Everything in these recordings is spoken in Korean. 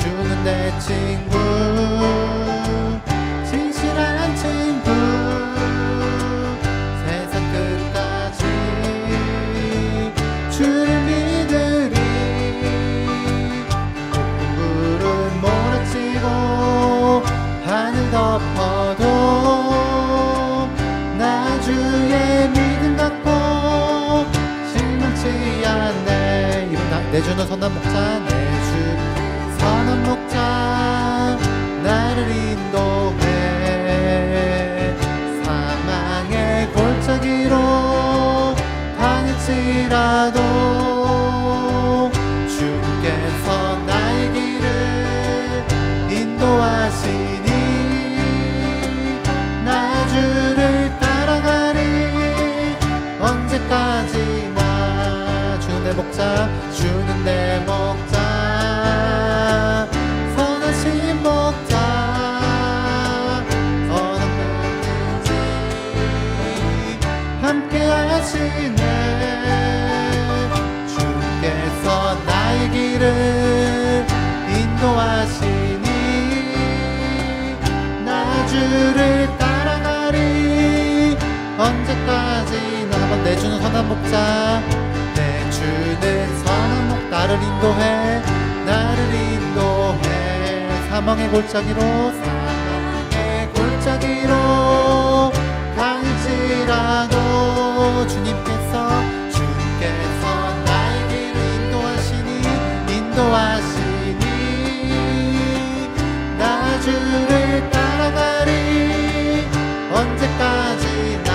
주는 내 친구, 진실한 친구, 세상 끝까지 주를 믿으리. 구름 몰아치고 하늘 덮어도 나 주의 믿음 갖고 실망치 않네. 내주는 선한 목자, 내주 선한 목자 나를 인도해. 사망의 골짜기로 다닐지라도 주께서 나의 길을 인도하시니 나 주를 따라가리. 언제까지나 주는 내 목자, 주는 내 목자, 선하신 목자, 어느 때든지 함께 하시네. 주께서 나의 길을 인도하시니 나 주를 따라가리. 언제까지나. 한번 내주는 선한 목자, 내주는 선한 목, 나를 인도해, 나를 인도해. 사망의 골짜기로, 사망의 골짜기로 갈지라도 주께서 나의 길을 인도하시니 나 주를 따라가리. 언제까지나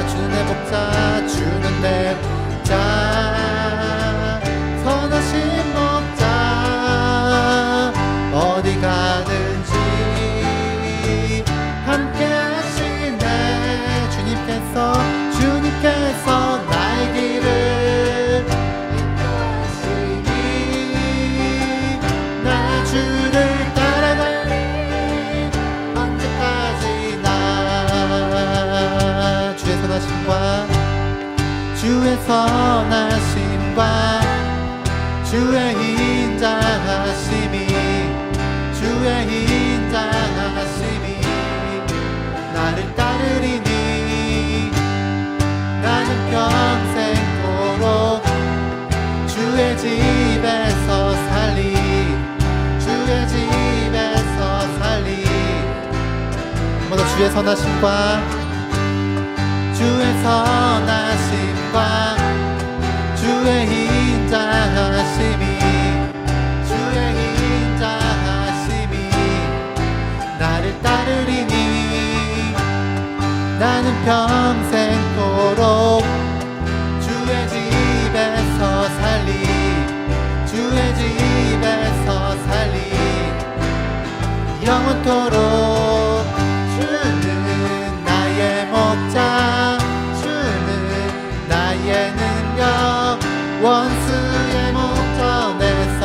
주는 내 목자, 주는 내 목자, 선하신 목자, 어디 가든지 함께 하시네. 주님께서 나의 길을 인도하시니 나 주를 따라가리. 언제까지나 주의 선하심과 주의 선하심과 주의 인자하심이, 주의 인자하심이 나를 따르리니 나는 평생토록 주의 집에서 살리, 주의 집에서 살리. 한 번 더 주의 선하심과 주의 선하심과 주의 인자하심이, 주의 인자하심이 나를 따르리니 나는 평생토록 주의 집에서 살리, 주의 집에서 살리. 영원토록 주는 나의 목자, 주는 나의 능력, 원수의 목전에서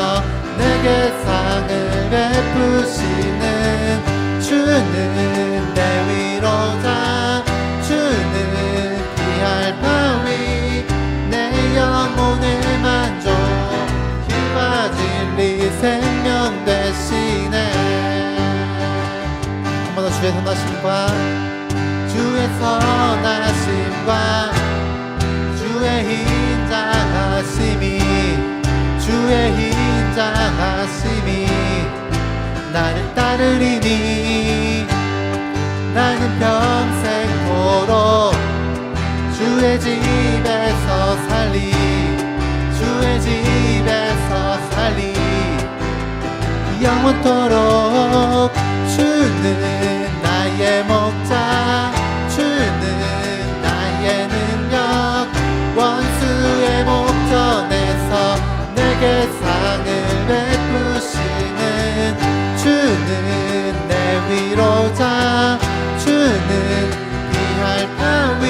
내게 상을 베푸시는 주는 내 위로자, 주는 피할 바위, 내 영혼을 만족, 힘과 진리 생명 되시네. 한 번 더 주의 선하심과 주의 선하심과 주의 인자하심이, 주의 인자하심이 나를 따르리니 나는 평생토록 주의 집에서 살리, 주의 집에서 살리. 영원토록 주는 나의 목자, 주는 나의 능력, 원수의 목전에서 내게 상을 베푸시는 주는 내 위로자, 주는 피할 바위,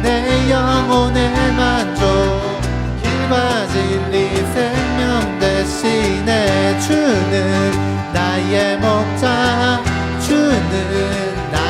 내 영혼의 만족, 길과 진리 생명 되시네. 주는 나의 목자, 주는 나의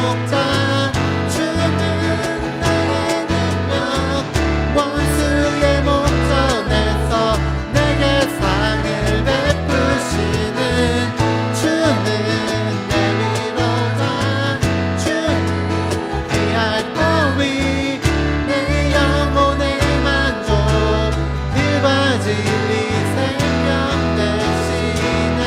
목자 주는 나의 능력 원수의 목전에서 내게 상을 베푸시는 주는 내 위로자 주는 귀할 따위 내 영혼의 만족 그와 진리 생명 되시네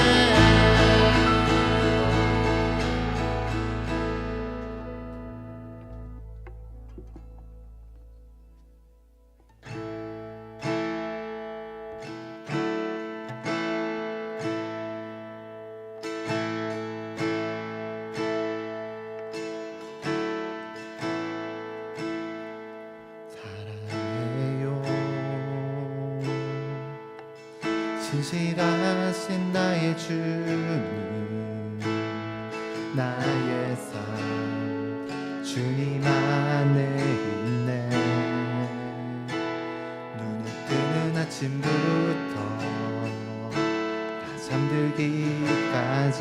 사랑해요 신실하신 나의 주님 나의 삶 주님 안에 있네 눈을 뜨는 아침부터 다 잠들기까지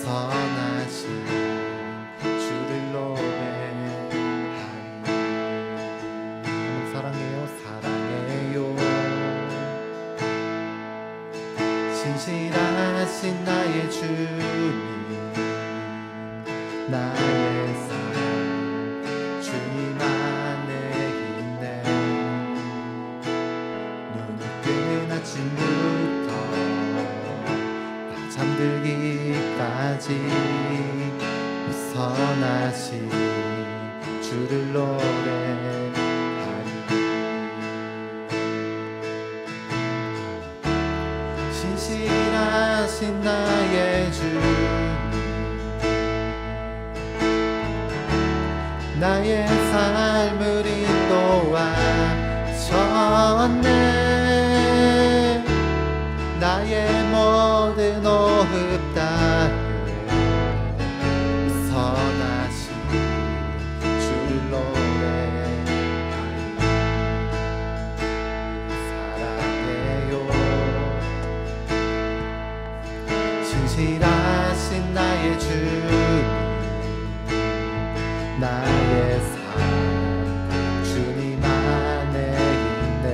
선하신 주를 노래하리 사랑해요 사랑해요 신실하신 나의 주님 나의 삶 주님 안에 있네 눈을 뜨는 아침부터 다 잠들기까지 선하신 주를 노래하리 신실하신 나의 주님 나의 삶을 인도하셨네 나의 모든 호흡 따에 선하신 주를 노래하리 사랑해요 신실하신 나의 주님 나의 삶 주님 안에 있네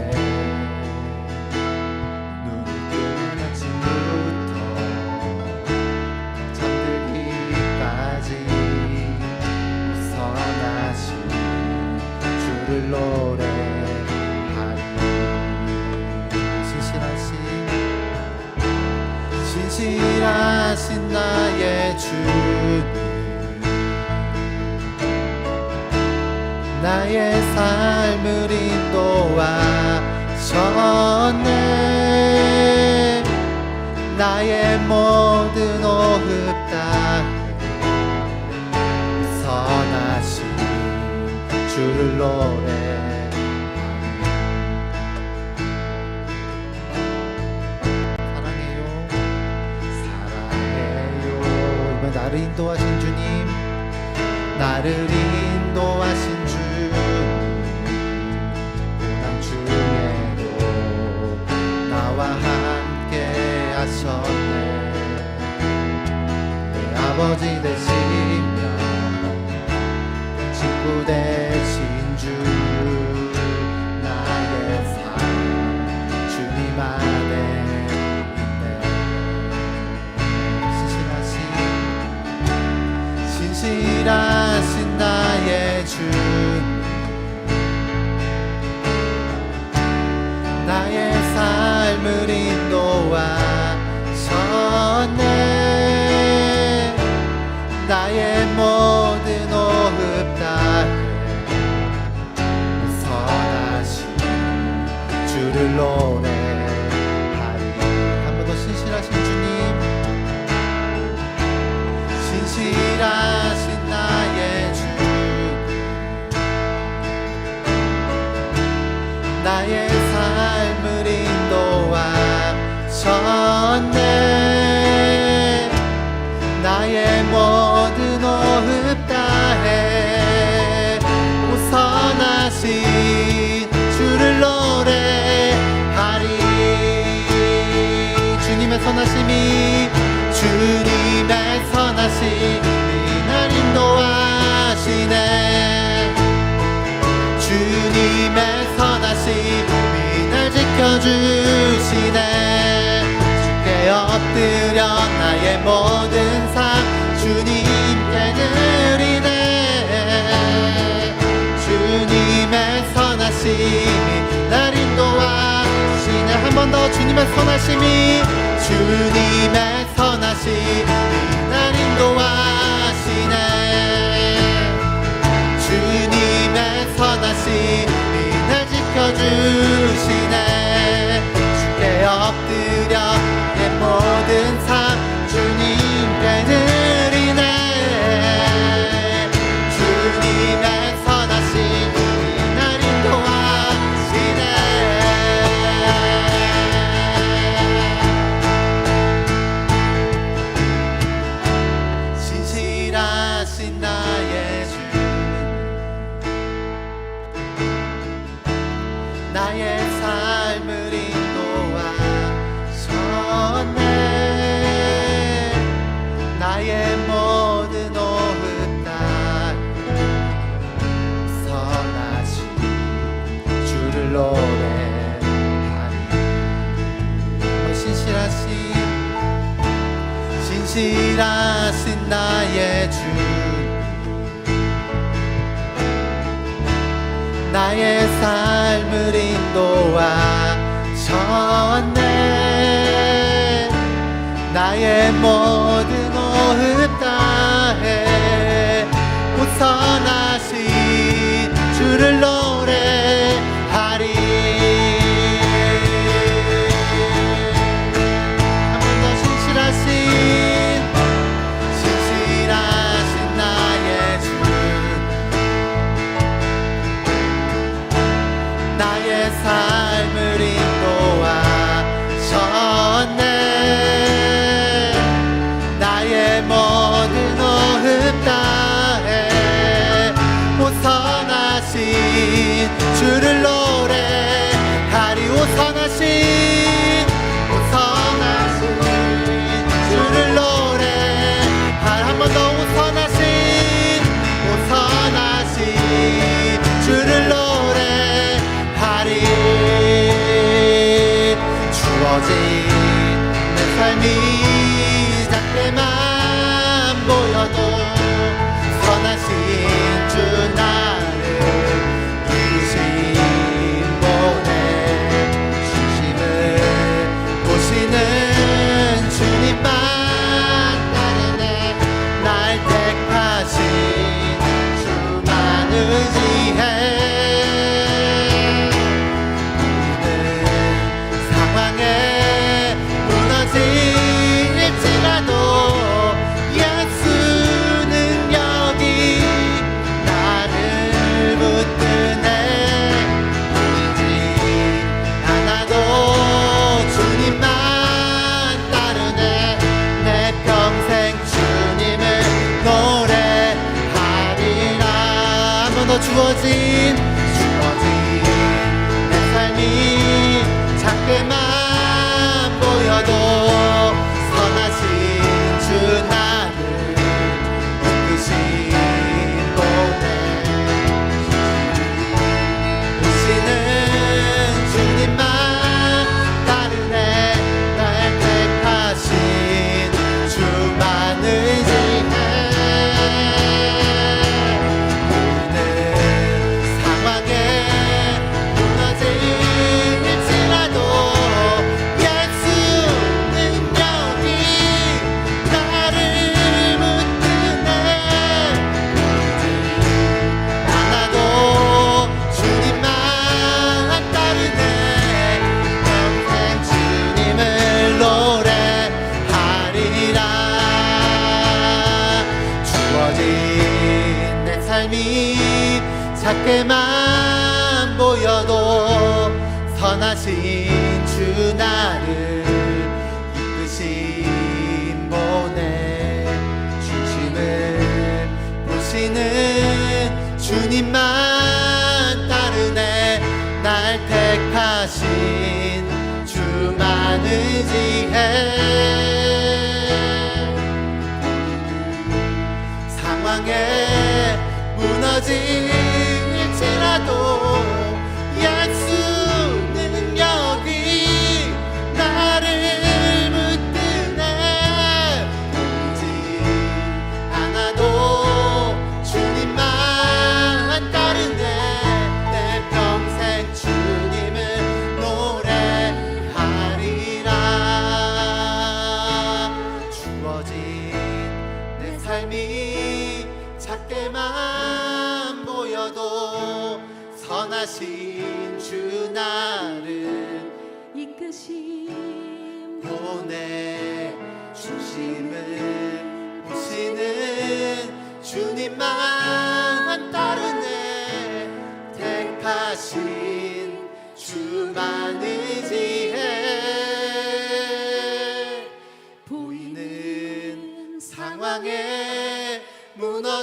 눈을 뜨는 아침부터 잠들기까지 선하신 주를 노래하리 신실하신 나의 주님 나의 삶을 인도하셨네 나의 모든 호흡 따에 선하신 주를 노래하리 사랑해요 사랑해요 이번 나를 인도하신 주님 나를 인도하신 주님 고난 중에도 나와 함께 하셨네 내 아버지 되시며 친구 되신 주 나의 삶 주님 안에 있네 신실하신 나의 주님 나의 삶을 인도하셨네 나의 모든 호흡 따에 선하신 주를 노래하리 한 번 더 신실하신 주님 신실하신 나의 주 나의 삶을 인도하셨네 나의 모든 호흡 따에 선하신 주를 노래하리 주님의 선하심이 주님의 선하심이 주 나의 삶을 인도하셨네. 나의 모든 오흡 다해 우선하신 주를 노래하리. 한 번 더 신실하신 나의 주 나의 삶을 인도하셨네. 나의 모든 오흡 다해 우선하신 주를 노래하리. 우선하신 주를 노래하리. 한 번 더 우선하신 주를 노래하리. 주어진 내 삶이 작게만 보여도 선하신 주 나를 이끄신 보내 중심을 보시는 주님만 따르네. 날 택하신 주만 의지해. 상황에 무너질지라도 예수는 여기 나를 붙드네. 보이지 않아도 주님만 따르네. 내 평생 주님을 노래하리라. 한 번 더 주어진 내 삶이 작게만 보여도 선하신 주 나를 이끄신 보내 오시는 주님만 따르네. 날 택하신 주만 의지해. 보이는 상황에 무너질지라도 예수는 여기 나를 붙드네. 보이지 않아도 주님만 따르네. 평생 주님을 노래하리라. 주어진 내 삶이 작게만 보여도 선하신 주 나를 이끄신 보내 중심을 보시는 주님만 따르네. 날 택하신 주만 의지해. 상황에 무너질지라도 예수는 여기 나를 붙드네. 보이지 않아도 주님만 따르네. 내 평생 주님을 노래하리라. 주어진 내 삶이 작게만 보여도 선하신 주 나를 이끄신 보내 중심을 보시는 주님만 따르네. 택하신 주만 의지해. 보이는 상황에 무너질지라도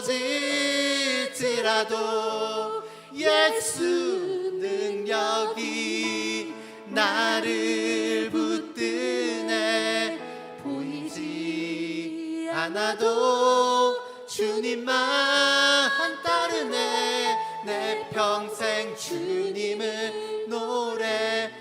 예수는 여기 나를 붙드네. 보이지 않아도 주님만 따르네. 내 평생 주님을 노래하리라.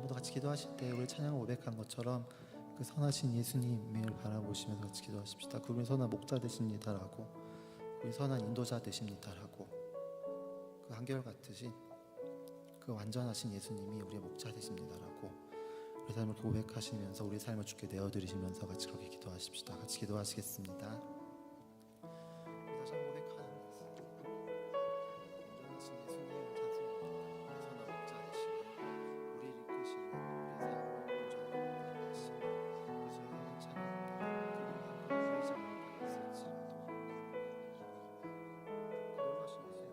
모두 같이 기도하실 때 우리 찬양 고백한 것처럼 그 선하신 예수님을 바라보시면서 같이 기도하십시다. 그분이 선한 목자 되십니다라고, 그분이 선한 인도자 되십니다라고, 그 한결같으신 그 완전하신 예수님이 우리의 목자 되십니다라고 우리 삶을 고백하시면서 우리 삶을 주께 내어드리시면서 같이 그렇게 기도하십시다. 같이 기도하시겠습니다. 다시 한번 고백하는 완전하신 예수님을 찬송합니다. 선한 목자 되시며 우리를 이끄시며 우리의 삶을 온전하게 하시며 저희는 찬양합니다. 그분과 함께 보이지 않는 땅에 있을지라도 거룩하신 예수님을 찬송합니다. 우리 믿음의 눈을 들어 예수를 바라보고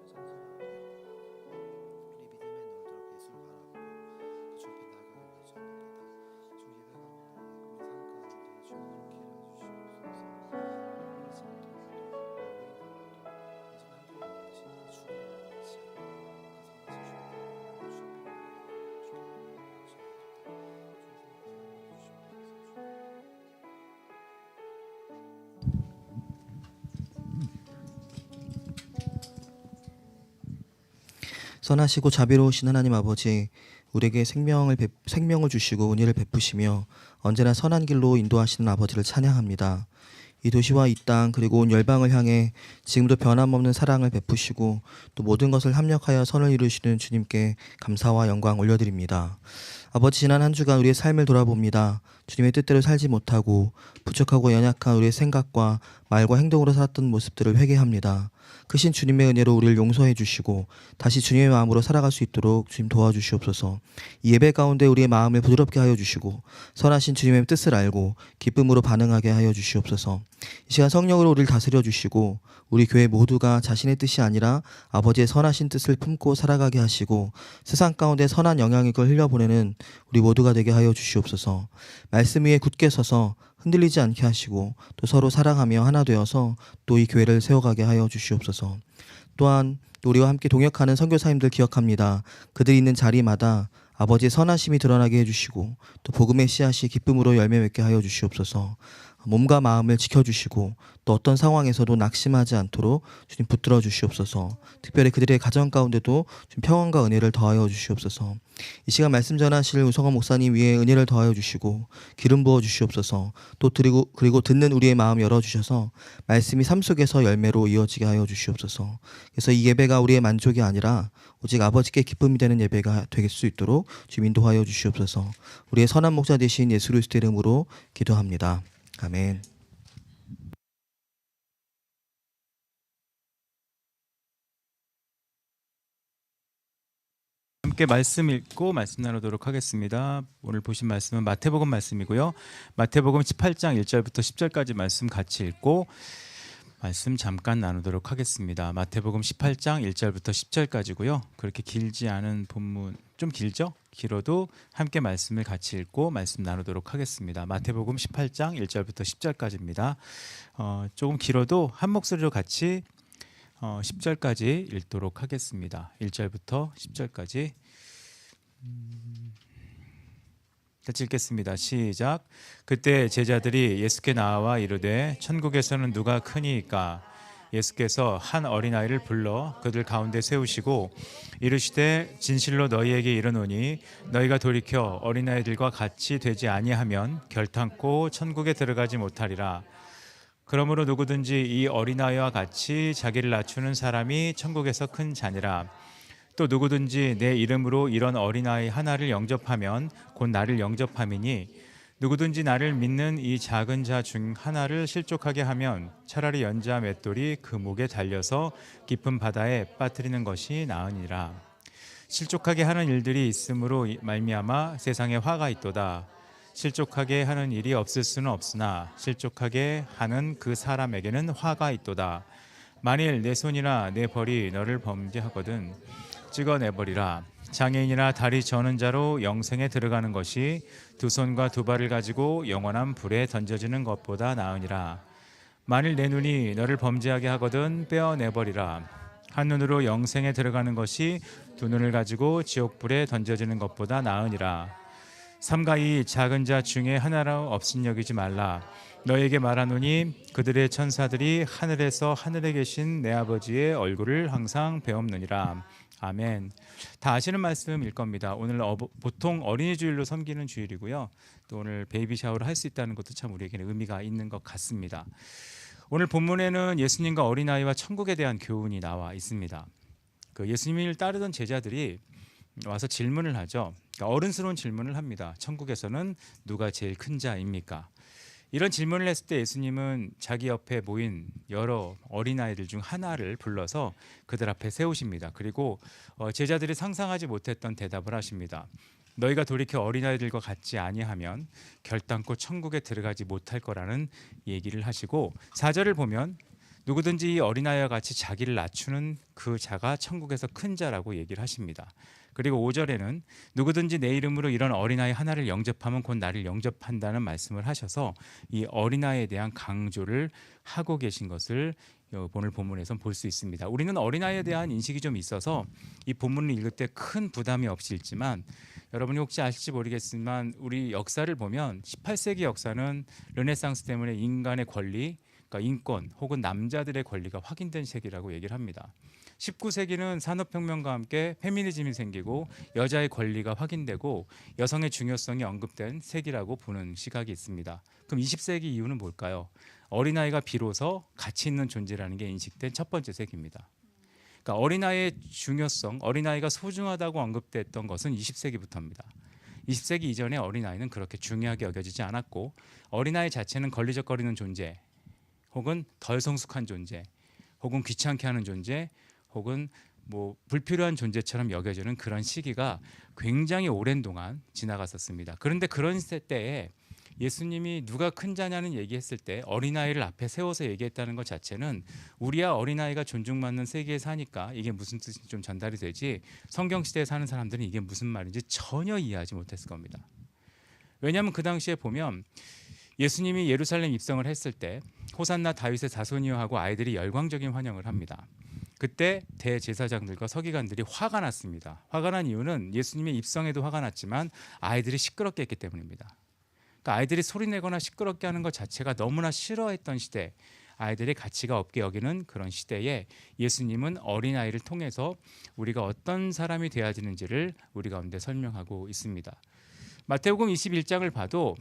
그 주 앞에 나아가게 원하옵니다. 주 예배가운데 우리 삶 가운데 주님 함께 일하주시옵소서. 우리 삶도 우리 가운데 이제 함께 계시는 주님을 같이 그 선하신 주님 선하시고 자비로우신 하나님 아버지, 우리에게 생명을 주시고 은혜를 베푸시며 언제나 선한 길로 인도하시는 아버지를 찬양합니다. 이 도시와 이 땅 그리고 온 열방을 향해 지금도 변함없는 사랑을 베푸시고 또 모든 것을 합력하여 선을 이루시는 주님께 감사와 영광 올려드립니다. 아버지, 지난 한 주간 우리의 삶을 돌아봅니다. 주님의 뜻대로 살지 못하고 부족하고 연약한 우리의 생각과 말과 행동으로 살았던 모습들을 회개합니다. 크신 주님의 은혜로 우리를 용서해 주시고 다시 주님의 마음으로 살아갈 수 있도록 주님 도와주시옵소서. 이 예배 가운데 우리의 마음을 부드럽게 하여 주시고 선하신 주님의 뜻을 알고 기쁨으로 반응하게 하여 주시옵소서. 이 시간 성령으로 우리를 다스려 주시고 우리 교회 모두가 자신의 뜻이 아니라 아버지의 선하신 뜻을 품고 살아가게 하시고 세상 가운데 선한 영향력을 흘려보내는 우리 모두가 되게 하여 주시옵소서. 말씀 위에 굳게 서서 흔들리지 않게 하시고 또 서로 사랑하며 하나 되어서 또 이 교회를 세워가게 하여 주시옵소서. 또한 또 우리와 함께 동역하는 선교사님들 기억합니다. 그들이 있는 자리마다 아버지의 선하심이 드러나게 해주시고 또 복음의 씨앗이 기쁨으로 열매 맺게 하여 주시옵소서. 몸과 마음을 지켜주시고 또 어떤 상황에서도 낙심하지 않도록 주님 붙들어 주시옵소서. 특별히 그들의 가정 가운데도 주님 평안과 은혜를 더하여 주시옵소서. 이 시간 말씀 전하실 우성원 목사님 위에 은혜를 더하여 주시고 기름 부어 주시옵소서. 또 그리고 듣는 우리의 마음 열어주셔서 말씀이 삶 속에서 열매로 이어지게 하여 주시옵소서. 그래서 이 예배가 우리의 만족이 아니라 오직 아버지께 기쁨이 되는 예배가 될 수 있도록 주님 인도하여 주시옵소서. 우리의 선한 목자 되신 예수 그리스도의 이름으로 기도합니다. 아멘. 함께 말씀 읽고 말씀 나누도록 하겠습니다. 오늘 보신 말씀은 마태복음 말씀이고요. 마태복음 18장 1절부터 10절까지 말씀 같이 읽고 말씀 잠깐 나누도록 하겠습니다. 마태복음 18장 1절부터 10절까지고요. 그렇게 길지 않은 본문, 좀 길죠? 길어도 함께 말씀을 같이 읽고 말씀 나누도록 하겠습니다. 마태복음 18장 1절부터 10절까지입니다. 조금 길어도 한 목소리로 같이 10절까지 읽도록 하겠습니다. 1절부터 10절까지 같이 읽겠습니다. 시작. 그때 제자들이 예수께 나와 이르되 천국에서는 누가 크니이까? 예수께서 한 어린아이를 불러 그들 가운데 세우시고 이르시되 진실로 너희에게 이르노니 너희가 돌이켜 어린아이들과 같이 되지 아니하면 결탄코 천국에 들어가지 못하리라. 그러므로 누구든지 이 어린아이와 같이 자기를 낮추는 사람이 천국에서 큰 자니라. 또 누구든지 내 이름으로 이런 어린아이 하나를 영접하면 곧 나를 영접함이니 누구든지 나를 믿는 이 작은 자 중 하나를 실족하게 하면 차라리 연자 맷돌이 그 목에 달려서 깊은 바다에 빠뜨리는 것이 나으니라. 실족하게 하는 일들이 있으므로 말미암아 세상에 화가 있도다. 실족하게 하는 일이 없을 수는 없으나 실족하게 하는 그 사람에게는 화가 있도다. 만일 내 손이나 내 벌이 너를 범죄하거든 찍어내버리라. 장애인이나 다리 저는 자로 영생에 들어가는 것이 두 손과 두 발을 가지고 영원한 불에 던져지는 것보다 나으니라. 만일 내 눈이 너를 범죄하게 하거든 빼어내버리라. 한 눈으로 영생에 들어가는 것이 두 눈을 가지고 지옥불에 던져지는 것보다 나으니라. 삼가 이 작은 자 중에 하나라 업신여기지 말라. 너에게 말하노니 그들의 천사들이 하늘에서 하늘에 계신 내 아버지의 얼굴을 항상 배옵느니라. 아멘. 다 아시는 말씀일 겁니다. 오늘 보통 어린이 주일로 섬기는 주일이고요. 또 오늘 베이비 샤워를 할 수 있다는 것도 참 우리에게는 의미가 있는 것 같습니다. 오늘 본문에는 예수님과 어린아이와 천국에 대한 교훈이 나와 있습니다. 그 예수님을 따르던 제자들이 와서 질문을 하죠. 그러니까 어른스러운 질문을 합니다. 천국에서는 누가 제일 큰 자입니까? 이런 질문을 했을 때 예수님은 자기 옆에 모인 여러 어린아이들 중 하나를 불러서 그들 앞에 세우십니다. 그리고 제자들이 상상하지 못했던 대답을 하십니다. 너희가 돌이켜 어린아이들과 같지 아니하면 결단코 천국에 들어가지 못할 거라는 얘기를 하시고 4절을 보면 누구든지 이 어린아이와 같이 자기를 낮추는 그 자가 천국에서 큰 자라고 얘기를 하십니다. 그리고 5절에는 누구든지 내 이름으로 이런 어린아이 하나를 영접하면 곧 나를 영접한다는 말씀을 하셔서 이 어린아이에 대한 강조를 하고 계신 것을 오늘 본문에서 볼 수 있습니다. 우리는 어린아이에 대한 인식이 좀 있어서 이 본문을 읽을 때 큰 부담이 없이 읽지만 여러분이 혹시 아실지 모르겠지만 우리 역사를 보면 18세기 역사는 르네상스 때문에 인간의 권리, 그러니까 인권 혹은 남자들의 권리가 확인된 세기라고 얘기를 합니다. 19세기는 산업혁명과 함께 페미니즘이 생기고 여자의 권리가 확인되고 여성의 중요성이 언급된 세기라고 보는 시각이 있습니다. 그럼 20세기 이유는 뭘까요? 어린아이가 비로소 가치 있는 존재라는 게 인식된 첫 번째 세기입니다. 그러니까 어린아이의 중요성, 어린아이가 소중하다고 언급됐던 것은 20세기부터입니다. 20세기 이전에 어린아이는 그렇게 중요하게 여겨지지 않았고 어린아이 자체는 걸리적거리는 존재 혹은 덜 성숙한 존재 혹은 귀찮게 하는 존재 혹은 뭐 불필요한 존재처럼 여겨지는 그런 시기가 굉장히 오랜 동안 지나갔었습니다. 그런데 그런 때에 예수님이 누가 큰 자냐는 얘기했을 때 어린아이를 앞에 세워서 얘기했다는 것 자체는 우리야 어린아이가 존중받는 세계에 사니까 이게 무슨 뜻인지 좀 전달이 되지 성경시대에 사는 사람들은 이게 무슨 말인지 전혀 이해하지 못했을 겁니다. 왜냐하면 그 당시에 보면 예수님이 예루살렘 입성을 했을 때 호산나 다윗의 자손이여 하고 아이들이 열광적인 환영을 합니다. 그때 대제사장들과 서기관들이 화가 났습니다. 화가 난 이유는 예수님의 입성에도 화가 났지만 아이들이 시끄럽게 했기 때문입니다. 그러니까 아이들이 소리내거나 시끄럽게 하는 것 자체가 너무나 싫어했던 시대, 아이들이 가치가 없게 여기는 그런 시대에 예수님은 어린아이를 통해서 우리가 어떤 사람이 되어야 되는지를 우리 가운데 설명하고 있습니다. 마태복음 21장을 봐도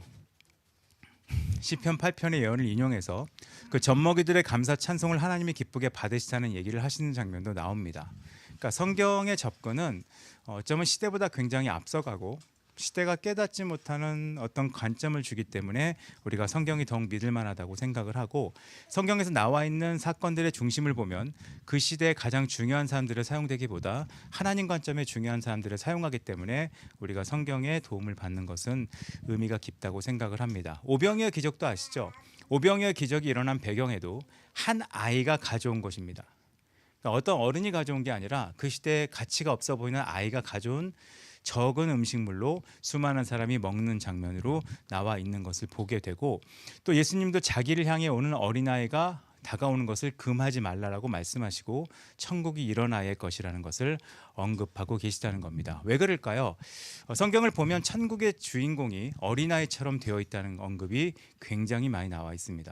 시편 8편의 예언을 인용해서 그 젖먹이들의 감사 찬송을 하나님이 기쁘게 받으시다는 얘기를 하시는 장면도 나옵니다. 그러니까 성경의 접근은 어쩌면 시대보다 굉장히 앞서가고 시대가 깨닫지 못하는 어떤 관점을 주기 때문에 우리가 성경이 더욱 믿을 만하다고 생각을 하고 성경에서 나와 있는 사건들의 중심을 보면 그 시대에 가장 중요한 사람들을 사용되기보다 하나님 관점에 중요한 사람들을 사용하기 때문에 우리가 성경의 도움을 받는 것은 의미가 깊다고 생각을 합니다. 오병이어 기적도 아시죠? 오병이어 기적이 일어난 배경에도 한 아이가 가져온 것입니다. 그러니까 어떤 어른이 가져온 게 아니라 그 시대에 가치가 없어 보이는 아이가 가져온 적은 음식물로 수많은 사람이 먹는 장면으로 나와 있는 것을 보게 되고 또 예수님도 자기를 향해 오는 어린아이가 다가오는 것을 금하지 말라라고 말씀하시고 천국이 이런 아이의 것이라는 것을 언급하고 계시다는 겁니다. 왜 그럴까요? 성경을 보면 천국의 주인공이 어린아이처럼 되어 있다는 언급이 굉장히 많이 나와 있습니다.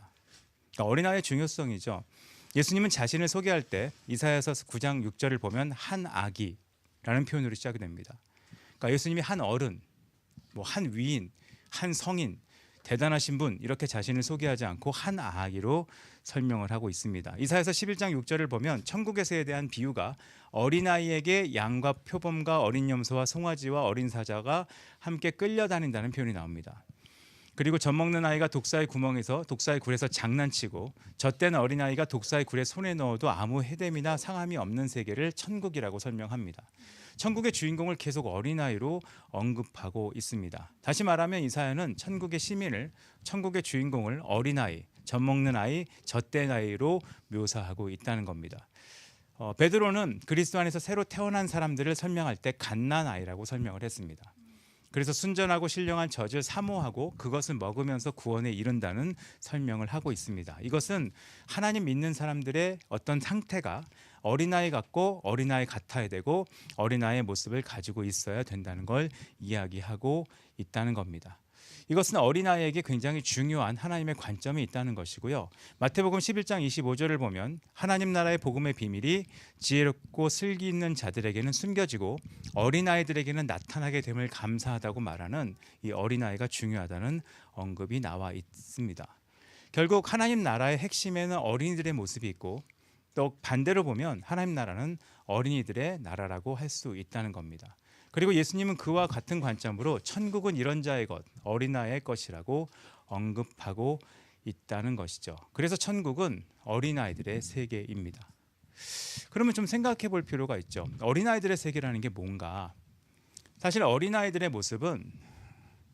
그러니까 어린아이의 중요성이죠. 예수님은 자신을 소개할 때 이사야서 9장 6절을 보면 한 아기라는 표현으로 시작이 됩니다. 그러니까 예수님이 한 어른, 한 위인, 한 성인, 대단하신 분 이렇게 자신을 소개하지 않고 한 아기로 설명을 하고 있습니다. 이사야서 11장 6절을 보면 천국에서에 대한 비유가 어린아이에게 양과 표범과 어린 염소와 송아지와 어린 사자가 함께 끌려다닌다는 표현이 나옵니다. 그리고 젖먹는 아이가 독사의 구멍에서 독사의 굴에서 장난치고 젖된 어린아이가 독사의 굴에 손에 넣어도 아무 해됨이나 상함이 없는 세계를 천국이라고 설명합니다. 천국의 주인공을 계속 어린아이로 언급하고 있습니다. 다시 말하면 이사야는 천국의 시민을, 천국의 주인공을 어린아이, 젖먹는 아이, 젖된 아이로 묘사하고 있다는 겁니다. 베드로는 그리스도 안에서 새로 태어난 사람들을 설명할 때 갓난아이라고 설명을 했습니다. 그래서 순전하고 신령한 젖을 사모하고 그것을 먹으면서 구원에 이른다는 설명을 하고 있습니다. 이것은 하나님 믿는 사람들의 어떤 상태가 어린아이 같고 어린아이 같아야 되고 어린아이의 모습을 가지고 있어야 된다는 걸 이야기하고 있다는 겁니다. 이것은 어린아이에게 굉장히 중요한 하나님의 관점이 있다는 것이고요. 마태복음 11장 25절을 보면 하나님 나라의 복음의 비밀이 지혜롭고 슬기 있는 자들에게는 숨겨지고 어린아이들에게는 나타나게 됨을 감사하다고 말하는 이 어린아이가 중요하다는 언급이 나와 있습니다. 결국 하나님 나라의 핵심에는 어린이들의 모습이 있고 또 반대로 보면 하나님 나라는 어린이들의 나라라고 할 수 있다는 겁니다. 그리고 예수님은 그와 같은 관점으로 천국은 이런 자의 것, 어린아이의 것이라고 언급하고 있다는 것이죠. 그래서 천국은 어린아이들의 세계입니다. 그러면 좀 생각해 볼 필요가 있죠. 어린아이들의 세계라는 게 뭔가? 사실 어린아이들의 모습은,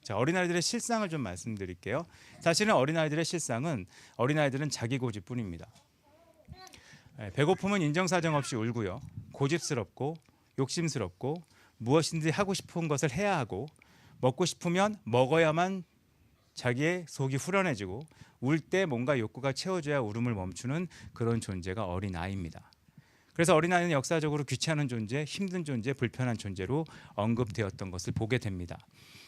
자, 어린아이들의 실상을 좀 말씀드릴게요. 사실은 어린아이들의 실상은 어린아이들은 자기 고집뿐입니다. 배고픔은 인정사정 없이 울고요. 고집스럽고 욕심스럽고 무엇인지 하고 싶은 것을 해야 하고 먹고 싶으면 먹어야만 자기의 속이 후련해지고 울 때 뭔가 욕구가 채워져야 울음을 멈추는 그런 존재가 어린아이입니다. 그래서 어린아이는 역사적으로 귀찮은 존재, 힘든 존재, 불편한 존재로 언급되었던 것을 보게 됩니다.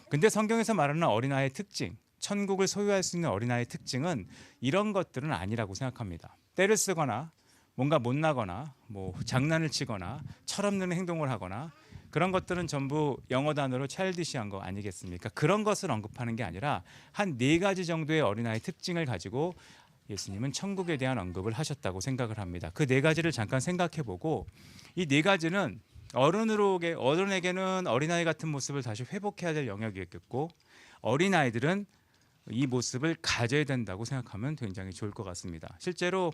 근데 성경에서 말하는 어린아이의 특징, 천국을 소유할 수 있는 어린아이의 특징은 이런 것들은 아니라고 생각합니다. 때를 쓰거나 뭔가 못나거나 뭐 장난을 치거나 철없는 행동을 하거나 그런 것들은 전부 영어 단어로 childish한 거 아니겠습니까? 그런 것을 언급하는 게 아니라 한 4가지 정도의 어린아이의 특징을 가지고 예수님은 천국에 대한 언급을 하셨다고 생각을 합니다. 그 4가지를 잠깐 생각해보고 이 4가지는 어른에게는 어린아이 같은 모습을 다시 회복해야 될 영역이겠고 어린아이들은 이 모습을 가져야 된다고 생각하면 굉장히 좋을 것 같습니다. 실제로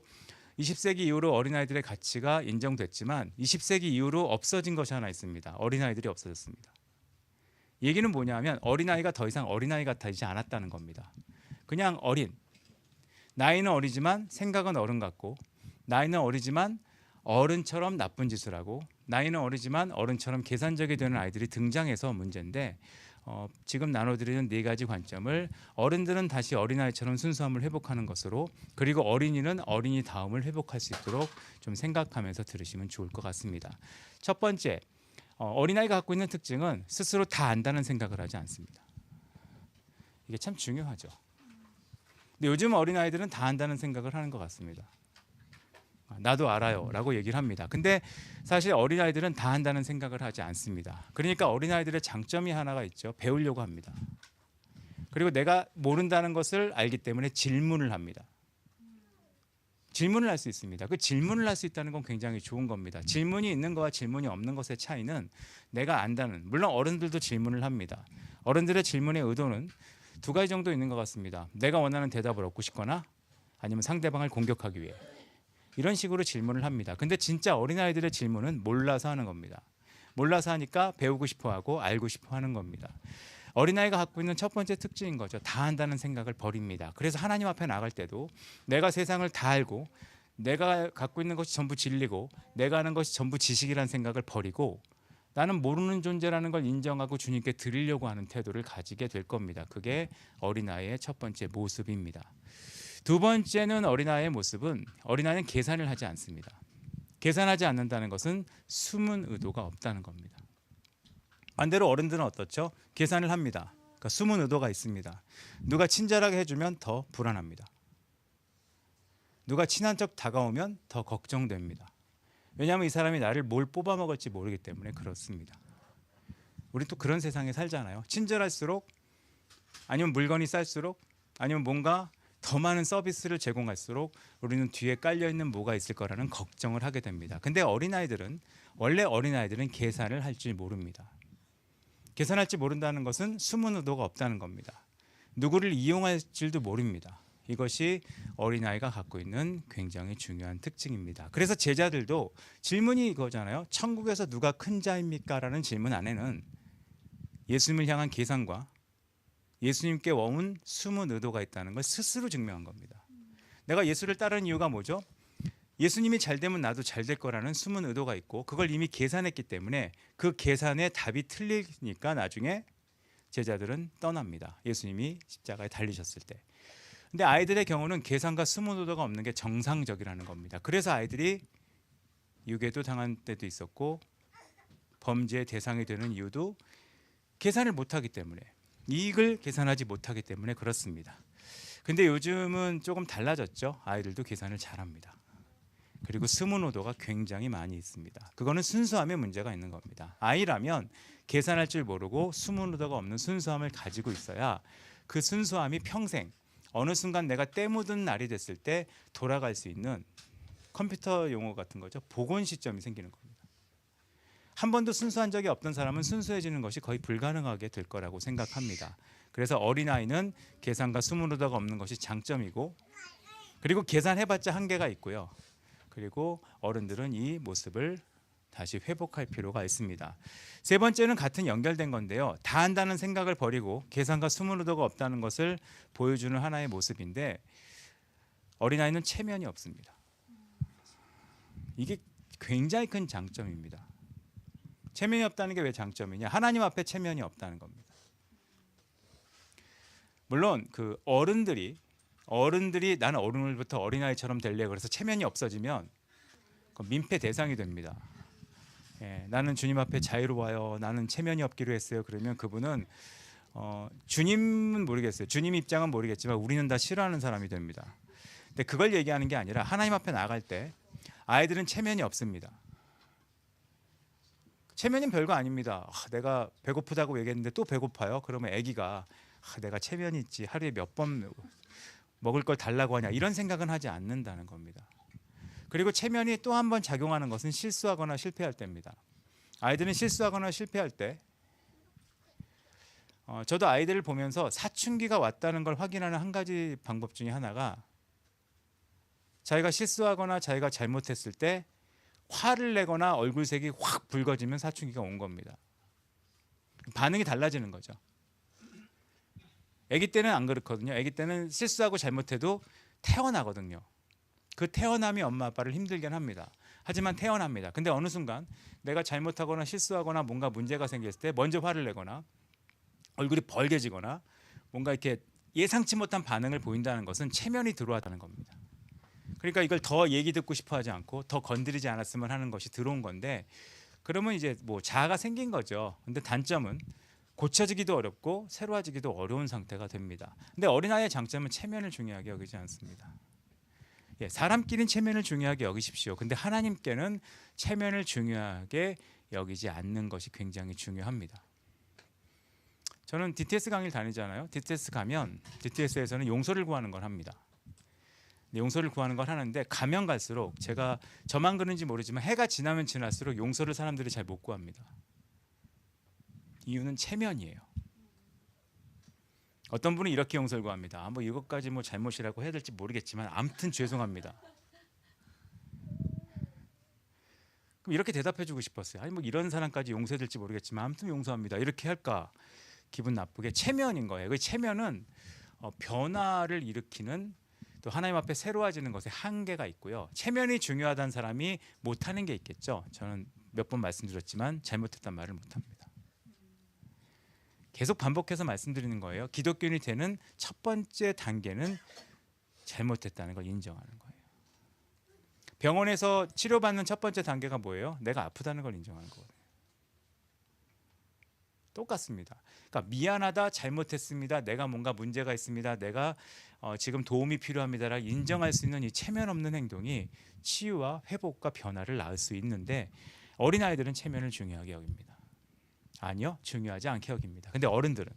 20세기 이후로 어린아이들의 가치가 인정됐지만 20세기 이후로 없어진 것이 하나 있습니다. 어린아이들이 없어졌습니다. 얘기는 뭐냐면 어린아이가 더 이상 어린아이 같아지지 않았다는 겁니다. 그냥 어린, 나이는 어리지만 생각은 어른 같고 나이는 어리지만 어른처럼 나쁜 짓을 하고 나이는 어리지만 어른처럼 계산적이 되는 아이들이 등장해서 문제인데 지금 나눠드리는 4가지 관점을 어른들은 다시 어린아이처럼 순수함을 회복하는 것으로 그리고 어린이는 어린이 다움을 회복할 수 있도록 좀 생각하면서 들으시면 좋을 것 같습니다. 첫 번째, 어린아이가 갖고 있는 특징은 스스로 다 안다는 생각을 하지 않습니다. 이게 참 중요하죠. 근데 요즘 어린아이들은 다 안다는 생각을 하는 것 같습니다. 나도 알아요 라고 얘기를 합니다. 근데 사실 어린아이들은 다 한다는 생각을 하지 않습니다. 그러니까 어린아이들의 장점이 하나가 있죠. 배우려고 합니다. 그리고 내가 모른다는 것을 알기 때문에 질문을 합니다. 질문을 할 수 있습니다. 그 질문을 할 수 있다는 건 굉장히 좋은 겁니다. 질문이 있는 것과 질문이 없는 것의 차이는 내가 안다는, 물론 어른들도 질문을 합니다. 어른들의 질문의 의도는 2가지 정도 있는 것 같습니다. 내가 원하는 대답을 얻고 싶거나 아니면 상대방을 공격하기 위해 이런 식으로 질문을 합니다. 근데 진짜 어린아이들의 질문은 몰라서 하는 겁니다. 몰라서 하니까 배우고 싶어하고 알고 싶어하는 겁니다. 어린아이가 갖고 있는 첫 번째 특징인 거죠. 다 안다는 생각을 버립니다. 그래서 하나님 앞에 나갈 때도 내가 세상을 다 알고 내가 갖고 있는 것이 전부 진리고 내가 아는 것이 전부 지식이라는 생각을 버리고 나는 모르는 존재라는 걸 인정하고 주님께 드리려고 하는 태도를 가지게 될 겁니다. 그게 어린아이의 첫 번째 모습입니다. 2번째는 어린아이의 모습은 어린아이는 계산을 하지 않습니다. 계산하지 않는다는 것은 숨은 의도가 없다는 겁니다. 반대로 어른들은 어떻죠? 계산을 합니다. 그러니까 숨은 의도가 있습니다. 누가 친절하게 해주면 더 불안합니다. 누가 친한 척 다가오면 더 걱정됩니다. 왜냐하면 이 사람이 나를 뭘 뽑아먹을지 모르기 때문에 그렇습니다. 우리 또 그런 세상에 살잖아요. 친절할수록 아니면 물건이 쌀수록 아니면 뭔가 더 많은 서비스를 제공할수록 우리는 뒤에 깔려있는 뭐가 있을 거라는 걱정을 하게 됩니다. 근데 원래 어린아이들은 계산을 할 줄 모릅니다. 계산할 줄 모른다는 것은 숨은 의도가 없다는 겁니다. 누구를 이용할 줄도 모릅니다. 이것이 어린아이가 갖고 있는 굉장히 중요한 특징입니다. 그래서 제자들도 질문이 이거잖아요. 천국에서 누가 큰 자입니까? 라는 질문 안에는 예수님을 향한 계산과 예수님께 워문 숨은 의도가 있다는 걸 스스로 증명한 겁니다. 내가 예수를 따르는 이유가 뭐죠? 예수님이 잘 되면 나도 잘 될 거라는 숨은 의도가 있고 그걸 이미 계산했기 때문에 그 계산의 답이 틀리니까 나중에 제자들은 떠납니다. 예수님이 십자가에 달리셨을 때. 근데 아이들의 경우는 계산과 숨은 의도가 없는 게 정상적이라는 겁니다. 그래서 아이들이 유괴도 당한 때도 있었고 범죄의 대상이 되는 이유도 계산을 못하기 때문에 이익을 계산하지 못하기 때문에 그렇습니다. 근데 요즘은 조금 달라졌죠. 아이들도 계산을 잘합니다. 그리고 스무노도가 굉장히 많이 있습니다. 그거는 순수함에 문제가 있는 겁니다. 아이라면 계산할 줄 모르고 스무노도가 없는 순수함을 가지고 있어야 그 순수함이 평생 어느 순간 내가 때 묻은 날이 됐을 때 돌아갈 수 있는 컴퓨터 용어 같은 거죠. 복원 시점이 생기는 겁니다. 한 번도 순수한 적이 없던 사람은 순수해지는 것이 거의 불가능하게 될 거라고 생각합니다. 그래서 어린아이는 계산과 스무노도가 없는 것이 장점이고, 그리고 계산해봤자 한계가 있고요. 그리고 어른들은 이 모습을 다시 회복할 필요가 있습니다. 세 번째는 같은 연결된 건데요. 다 한다는 생각을 버리고 계산과 스무노도가 없다는 것을 보여주는 하나의 모습인데, 어린아이는 체면이 없습니다. 이게 굉장히 큰 장점입니다. 체면이 없다는 게 왜 장점이냐? 하나님 앞에 체면이 없다는 겁니다. 물론 그 어른들이 나는 오늘부터 어린아이처럼 될래 그래서 체면이 없어지면 민폐 대상이 됩니다. 예, 나는 주님 앞에 자유로워요. 나는 체면이 없기로 했어요. 그러면 그분은 주님은 모르겠어요. 주님 입장은 모르겠지만 우리는 다 싫어하는 사람이 됩니다. 근데 그걸 얘기하는 게 아니라 하나님 앞에 나갈 때 아이들은 체면이 없습니다. 체면은 별거 아닙니다. 내가 배고프다고 얘기했는데 또 배고파요. 그러면 아기가 내가 체면이 있지, 하루에 몇 번 먹을 걸 달라고 하냐, 이런 생각은 하지 않는다는 겁니다. 그리고 체면이 또 한 번 작용하는 것은 실수하거나 실패할 때입니다. 아이들은 실수하거나 실패할 때 저도 아이들을 보면서 사춘기가 왔다는 걸 확인하는 한 가지 방법 중에 하나가, 자기가 실수하거나 자기가 잘못했을 때 화를 내거나 얼굴색이 확 붉어지면 사춘기가 온 겁니다. 반응이 달라지는 거죠. 아기 때는 안 그렇거든요. 아기 때는 실수하고 잘못해도 태어나거든요. 그 태어남이 엄마 아빠를 힘들게 합니다. 하지만 태어납니다. 근데 어느 순간 내가 잘못하거나 실수하거나 뭔가 문제가 생겼을 때 먼저 화를 내거나 얼굴이 벌개지거나 뭔가 이렇게 예상치 못한 반응을 보인다는 것은 체면이 들어왔다는 겁니다. 그러니까 이걸 더 얘기 듣고 싶어 하지 않고 더 건드리지 않았으면 하는 것이 들어온 건데, 그러면 이제 뭐 자아가 생긴 거죠. 근데 단점은 고쳐지기도 어렵고 새로워지기도 어려운 상태가 됩니다. 근데 어린아이의 장점은 체면을 중요하게 여기지 않습니다. 예, 사람끼리는 체면을 중요하게 여기십시오. 근데 하나님께는 체면을 중요하게 여기지 않는 것이 굉장히 중요합니다. 저는 DTS 강의를 다니잖아요. DTS 가면 DTS에서는 용서를 구하는 걸 합니다. 용서를 구하는 걸 하는데 가면 갈수록, 제가 저만 그런지 모르지만 해가 지나면 지날수록 용서를 사람들이 잘 못 구합니다. 이유는 체면이에요. 어떤 분은 이렇게 용서를 구합니다. 뭐 이것까지 뭐 잘못이라고 해야 될지 모르겠지만 아무튼 죄송합니다. 그럼 이렇게 대답해주고 싶었어요. 아니 뭐 이런 사람까지 용서해야 될지 모르겠지만 아무튼 용서합니다. 이렇게 할까? 기분 나쁘게. 체면인 거예요. 그 체면은 변화를 일으키는, 또 하나님 앞에 새로워지는 것에 한계가 있고요. 체면이 중요하다는 사람이 못하는 게 있겠죠. 저는 몇 번 말씀드렸지만 잘못했단 말을 못합니다. 계속 반복해서 말씀드리는 거예요. 기독교인이 되는 첫 번째 단계는 잘못했다는 걸 인정하는 거예요. 병원에서 치료받는 첫 번째 단계가 뭐예요? 내가 아프다는 걸 인정하는 거거든요. 똑같습니다. 그러니까 미안하다, 잘못했습니다, 내가 뭔가 문제가 있습니다, 내가 지금 도움이 필요합니다라 인정할 수 있는 이 체면 없는 행동이 치유와 회복과 변화를 낳을 수 있는데, 어린아이들은 체면을 중요하게 여깁니다. 아니요, 중요하지 않게 여깁니다. 근데 어른들은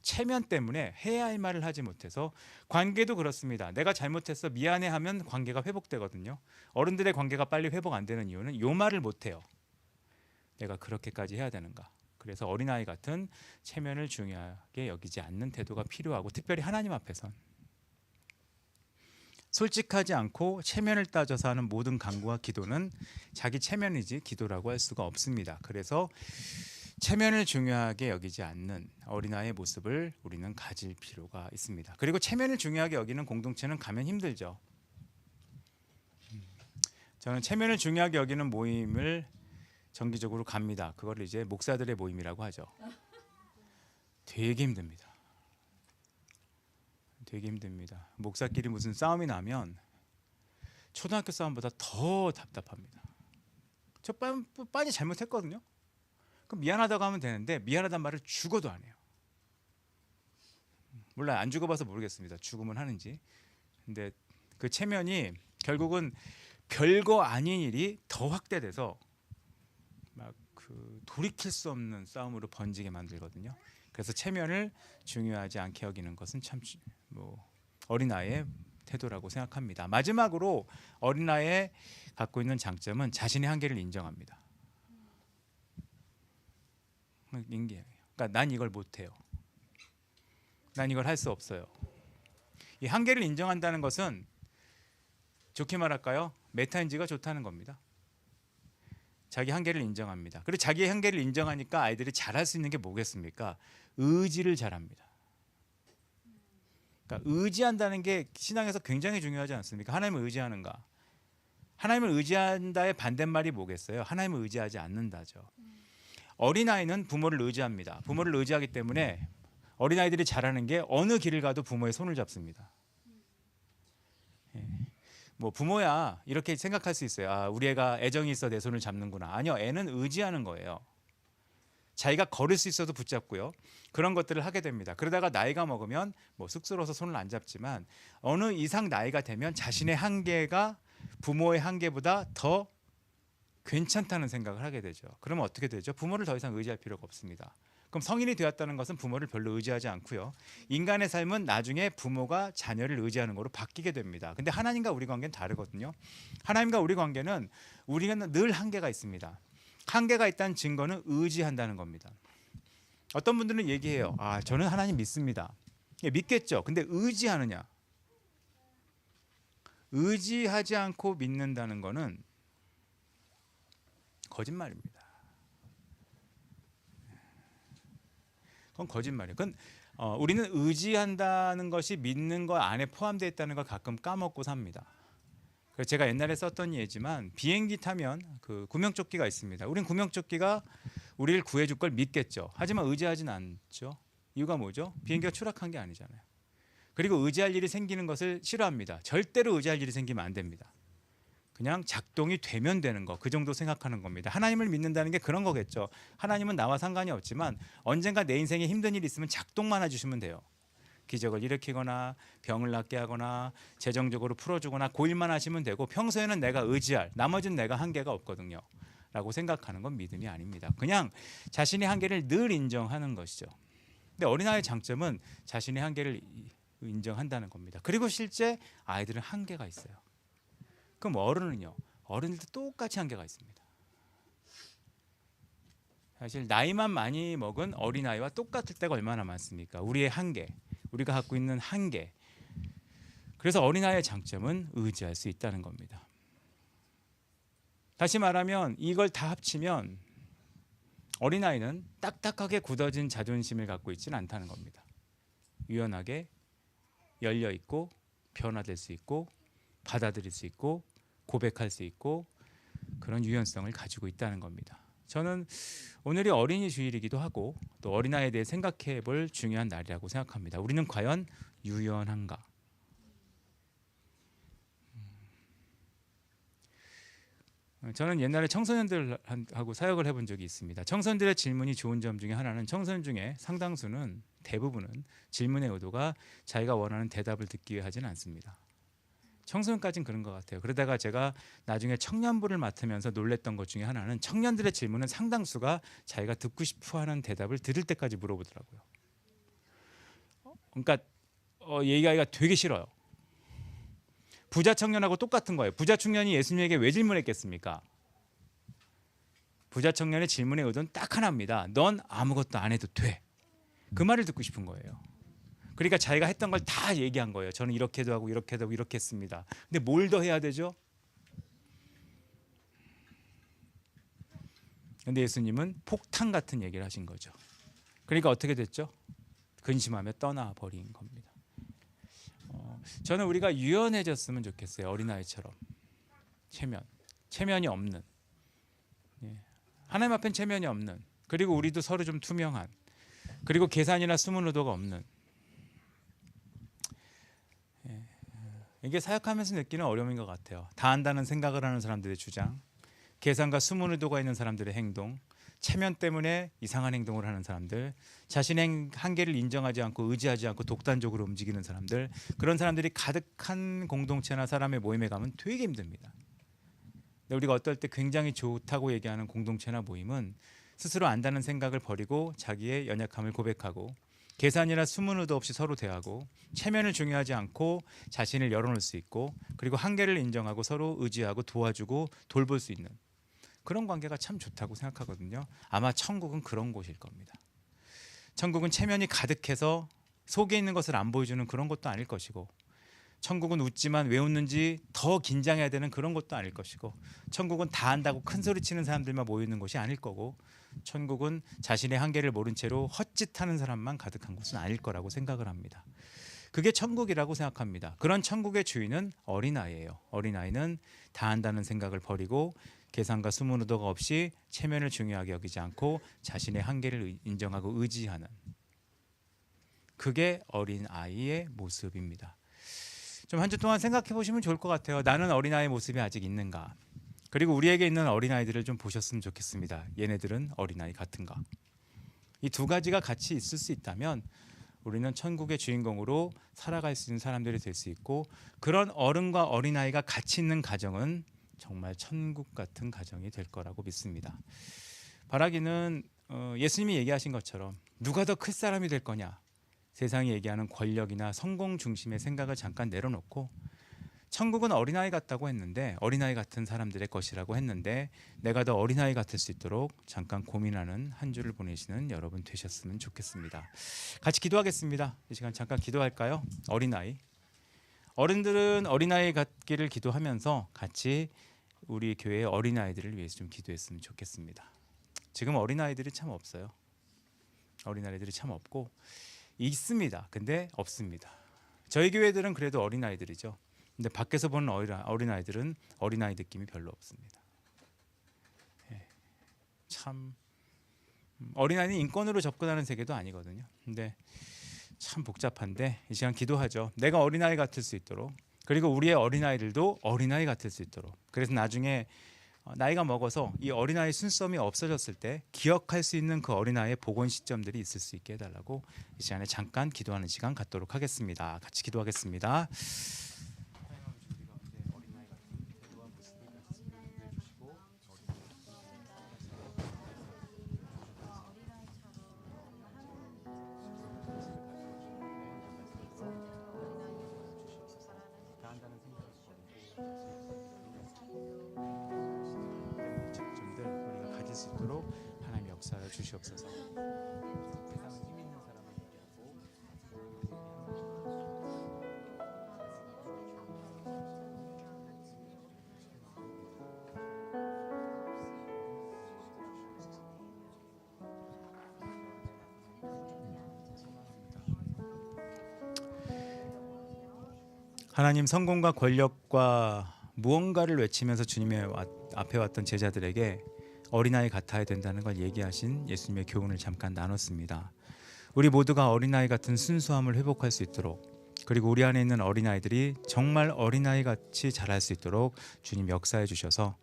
체면 때문에 해야 할 말을 하지 못해서, 관계도 그렇습니다. 내가 잘못했어, 미안해하면 관계가 회복되거든요. 어른들의 관계가 빨리 회복 안 되는 이유는 요 말을 못해요. 내가 그렇게까지 해야 되는가? 그래서 어린아이 같은 체면을 중요하게 여기지 않는 태도가 필요하고, 특별히 하나님 앞에선 솔직하지 않고 체면을 따져서 하는 모든 간구와 기도는 자기 체면이지 기도라고 할 수가 없습니다. 그래서 체면을 중요하게 여기지 않는 어린아이의 모습을 우리는 가질 필요가 있습니다. 그리고 체면을 중요하게 여기는 공동체는 가면 힘들죠. 저는 체면을 중요하게 여기는 모임을 정기적으로 갑니다. 그걸 이제 목사들의 모임이라고 하죠. 되게 힘듭니다. 되게 힘듭니다. 목사끼리 무슨 싸움이 나면 초등학교 싸움보다 더 답답합니다. 저 빤히 잘못했거든요. 그럼 미안하다고 하면 되는데 미안하다는 말을 죽어도 안 해요. 몰라요. 안 죽어봐서 모르겠습니다. 죽으면 하는지. 근데 그 체면이 결국은 별거 아닌 일이 더 확대돼서 막 그 돌이킬 수 없는 싸움으로 번지게 만들거든요. 그래서 체면을 중요하지 않게 여기는 것은 참 어린아이의 태도라고 생각합니다. 마지막으로 어린아이의 갖고 있는 장점은 자신의 한계를 인정합니다. 그러니까 난 이걸 못해요. 난 이걸 할 수 없어요. 이 한계를 인정한다는 것은 좋게 말할까요? 메타인지가 좋다는 겁니다. 자기 한계를 인정합니다. 그리고 자기의 한계를 인정하니까 아이들이 잘할 수 있는 게 뭐겠습니까? 의지를 잘합니다. 그러니까 의지한다는 게 신앙에서 굉장히 중요하지 않습니까? 하나님을 의지하는가? 하나님을 의지한다의 반대말이 뭐겠어요? 하나님을 의지하지 않는다죠. 어린아이는 부모를 의지합니다. 부모를 의지하기 때문에 어린아이들이 잘하는 게 어느 길을 가도 부모의 손을 잡습니다. 뭐 부모야 이렇게 생각할 수 있어요. 아, 우리 애가 애정이 있어 내 손을 잡는구나. 아니요, 애는 의지하는 거예요. 자기가 걸을 수 있어도 붙잡고요. 그런 것들을 하게 됩니다. 그러다가 나이가 먹으면 뭐 쑥스러워서 손을 안 잡지만 어느 이상 나이가 되면 자신의 한계가 부모의 한계보다 더 괜찮다는 생각을 하게 되죠. 그러면 어떻게 되죠? 부모를 더 이상 의지할 필요가 없습니다. 그럼 성인이 되었다는 것은 부모를 별로 의지하지 않고요. 인간의 삶은 나중에 부모가 자녀를 의지하는 거로 바뀌게 됩니다. 근데 하나님과 우리 관계는 다르거든요. 하나님과 우리 관계는 우리는 늘 한계가 있습니다. 한계가 있다는 증거는 의지한다는 겁니다. 어떤 분들은 얘기해요. 아, 저는 하나님 믿습니다. 믿겠죠. 근데 의지하느냐? 의지하지 않고 믿는다는 거는 거짓말입니다. 그건 거짓말이에요. 그건 우리는 의지한다는 것이 믿는 것 안에 포함되어 있다는 걸 가끔 까먹고 삽니다. 그래서 제가 옛날에 썼던 예지만 비행기 타면 그 구명조끼가 있습니다. 우린 구명조끼가 우리를 구해줄 걸 믿겠죠. 하지만 의지하진 않죠. 이유가 뭐죠? 비행기가 추락한 게 아니잖아요. 그리고 의지할 일이 생기는 것을 싫어합니다. 절대로 의지할 일이 생기면 안 됩니다. 그냥 작동이 되면 되는 거, 그 정도 생각하는 겁니다. 하나님을 믿는다는 게 그런 거겠죠. 하나님은 나와 상관이 없지만 언젠가 내 인생에 힘든 일이 있으면 작동만 해주시면 돼요. 기적을 일으키거나 병을 낫게 하거나 재정적으로 풀어주거나 그 일만 하시면 되고 평소에는 내가 의지할, 나머지는 내가 한계가 없거든요 라고 생각하는 건 믿음이 아닙니다. 그냥 자신의 한계를 늘 인정하는 것이죠. 근데 어린아이의 장점은 자신의 한계를 인정한다는 겁니다. 그리고 실제 아이들은 한계가 있어요. 그럼 어른은요? 어른들도 똑같이 한계가 있습니다. 사실 나이만 많이 먹은 어린아이와 똑같을 때가 얼마나 많습니까? 우리의 한계, 우리가 갖고 있는 한계. 그래서 어린아이의 장점은 의지할 수 있다는 겁니다. 다시 말하면 이걸 다 합치면 어린아이는 딱딱하게 굳어진 자존심을 갖고 있지는 않다는 겁니다. 유연하게 열려있고 변화될 수 있고 받아들일 수 있고 고백할 수 있고 그런 유연성을 가지고 있다는 겁니다. 저는 오늘이 어린이 주일이기도 하고 또 어린아이에 대해 생각해 볼 중요한 날이라고 생각합니다. 우리는 과연 유연한가? 저는 옛날에 청소년들하고 사역을 해본 적이 있습니다. 청소년들의 질문이 좋은 점 중에 하나는 청소년 중에 상당수는 대부분은 질문의 의도가 자기가 원하는 대답을 듣기 위해 하지는 않습니다. 청소년까지는 그런 것 같아요. 그러다가 제가 나중에 청년부를 맡으면서 놀랬던 것 중에 하나는 청년들의 질문은 상당수가 자기가 듣고 싶어하는 대답을 들을 때까지 물어보더라고요. 그러니까 얘기하기가 되게 싫어요. 부자 청년하고 똑같은 거예요. 부자 청년이 예수님에게 왜 질문했겠습니까? 부자 청년의 질문의 의도는 딱 하나입니다. 넌 아무것도 안 해도 돼. 그 말을 듣고 싶은 거예요. 그러니까 자기가 했던 걸 다 얘기한 거예요. 저는 이렇게도 하고 이렇게도 하고 이렇게 했습니다. 근데 뭘 더 해야 되죠? 근데 예수님은 폭탄 같은 얘기를 하신 거죠. 그러니까 어떻게 됐죠? 근심하며 떠나버린 겁니다. 저는 우리가 유연해졌으면 좋겠어요. 어린아이처럼. 체면이 없는. 하나님 앞엔 체면이 없는. 그리고 우리도 서로 좀 투명한. 그리고 계산이나 숨은 의도가 없는. 이게 사역하면서 느끼는 어려움인 것 같아요. 다 안다는 생각을 하는 사람들의 주장, 계산과 숨은 의도가 있는 사람들의 행동, 체면 때문에 이상한 행동을 하는 사람들, 자신의 한계를 인정하지 않고 의지하지 않고 독단적으로 움직이는 사람들, 그런 사람들이 가득한 공동체나 사람의 모임에 가면 되게 힘듭니다. 근데 우리가 어떨 때 굉장히 좋다고 얘기하는 공동체나 모임은 스스로 안다는 생각을 버리고 자기의 연약함을 고백하고 계산이나 수문 의도 없이 서로 대하고 체면을 중요하지 않고 자신을 열어놓을 수 있고 그리고 한계를 인정하고 서로 의지하고 도와주고 돌볼 수 있는 그런 관계가 참 좋다고 생각하거든요. 아마 천국은 그런 곳일 겁니다. 천국은 체면이 가득해서 속에 있는 것을 안 보여주는 그런 것도 아닐 것이고, 천국은 웃지만 왜 웃는지 더 긴장해야 되는 그런 것도 아닐 것이고, 천국은 다 안다고 큰 소리 치는 사람들만 모여 있는 것이 아닐 거고, 천국은 자신의 한계를 모른 채로 헛짓하는 사람만 가득한 곳은 아닐 거라고 생각을 합니다. 그게 천국이라고 생각합니다. 그런 천국의 주인은 어린아이예요. 어린아이는 다 안다는 생각을 버리고 계산과 수문 의도가 없이 체면을 중요하게 여기지 않고 자신의 한계를 인정하고 의지하는, 그게 어린아이의 모습입니다. 좀 한 주 동안 생각해 보시면 좋을 것 같아요. 나는 어린아이의 모습이 아직 있는가? 그리고 우리에게 있는 어린아이들을 좀 보셨으면 좋겠습니다. 얘네들은 어린아이 같은가? 이 두 가지가 같이 있을 수 있다면 우리는 천국의 주인공으로 살아갈 수 있는 사람들이 될 수 있고, 그런 어른과 어린아이가 같이 있는 가정은 정말 천국 같은 가정이 될 거라고 믿습니다. 바라기는 예수님이 얘기하신 것처럼 누가 더 클 사람이 될 거냐, 세상이 얘기하는 권력이나 성공 중심의 생각을 잠깐 내려놓고 천국은 어린아이 같다고 했는데, 어린아이 같은 사람들의 것이라고 했는데, 내가 더 어린아이 같을 수 있도록 잠깐 고민하는 한 주를 보내시는 여러분 되셨으면 좋겠습니다. 같이 기도하겠습니다. 이 시간 잠깐 기도할까요? 어린아이. 어른들은 어린아이 같기를 기도하면서 같이 우리 교회의 어린아이들을 위해서 좀 기도했으면 좋겠습니다. 지금 어린아이들이 참 없어요. 어린아이들이 참 없고, 있습니다. 근데 없습니다. 저희 교회들은 그래도 어린아이들이죠. 근데 밖에서 보는 어린아이들은 어린아이 느낌이 별로 없습니다. 참 어린아이는 인권으로 접근하는 세계도 아니거든요. 근데 참 복잡한데 이 시간 기도하죠. 내가 어린아이 같을 수 있도록, 그리고 우리의 어린아이들도 어린아이 같을 수 있도록. 그래서 나중에 나이가 먹어서 이 어린아이 순수함이 없어졌을 때 기억할 수 있는 그 어린아이의 복원 시점들이 있을 수 있게 해달라고 이 시간에 잠깐 기도하는 시간 갖도록 하겠습니다. 같이 기도하겠습니다. 장점들 우리가 가질 수 있도록 하나님 역사를 주시옵소서. 세상은 힘 있는 사람을 얘기하고 하나님, 성공과 권력과 무언가를 외치면서 주님의 앞에 왔던 제자들에게 어린아이 같아야 된다는 걸 얘기하신 예수님의 교훈을 잠깐 나눴습니다. 우리 모두가 어린아이 같은 순수함을 회복할 수 있도록, 그리고 우리 안에 있는 어린아이들이 정말 어린아이 같이 자랄 수 있도록 주님 역사해 주셔서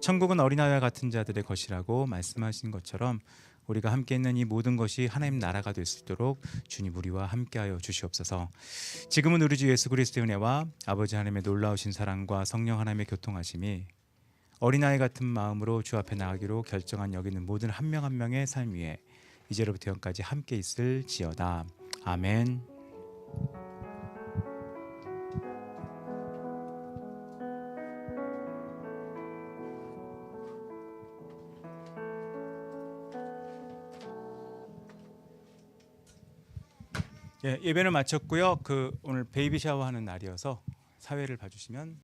천국은 어린아이와 같은 자들의 것이라고 말씀하신 것처럼 우리가 함께 있는 이 모든 것이 하나님 나라가 될 수 있도록 주님 우리와 함께하여 주시옵소서. 지금은 우리 주 예수 그리스도의 은혜와 아버지 하나님의 놀라우신 사랑과 성령 하나님의 교통하심이 어린아이 같은 마음으로 주 앞에 나가기로 결정한 여기 있는 모든 한 명 한 명의 삶 위에 이제로부터 영까지 함께 있을지어다. 아멘. 예배를 마쳤고요. 오늘 베이비 샤워하는 날이어서 사회를 봐주시면